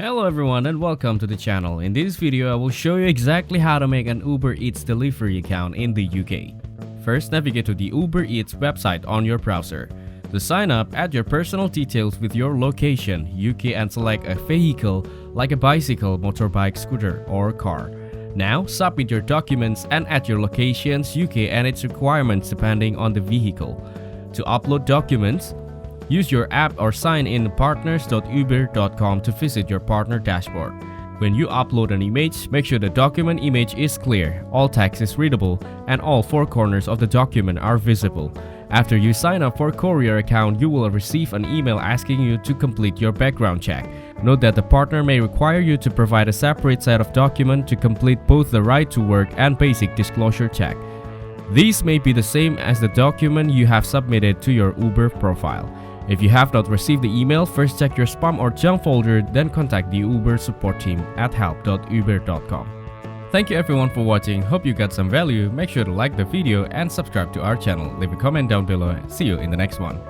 Hello everyone and welcome to the channel. In this video I will show you exactly how to make an Uber Eats delivery account in the UK. First, navigate to the Uber Eats website on your browser. To sign up, add your personal details with your location, UK, and select a vehicle like a bicycle, motorbike, scooter or car. Now submit your documents and add your locations, UK and its requirements depending on the vehicle. To upload documents, use your app or sign in partners.uber.com to visit your partner dashboard. When you upload an image, make sure the document image is clear, all text is readable, and all four corners of the document are visible. After you sign up for a courier account, you will receive an email asking you to complete your background check. Note that the partner may require you to provide a separate set of documents to complete both the right to work and basic disclosure check. These may be the same as the document you have submitted to your Uber profile. If you have not received the email, first check your spam or junk folder, then contact the Uber support team at help.uber.com. Thank you everyone for watching. Hope you got some value. Make sure to like the video and subscribe to our channel. Leave a comment down below. See you in the next one.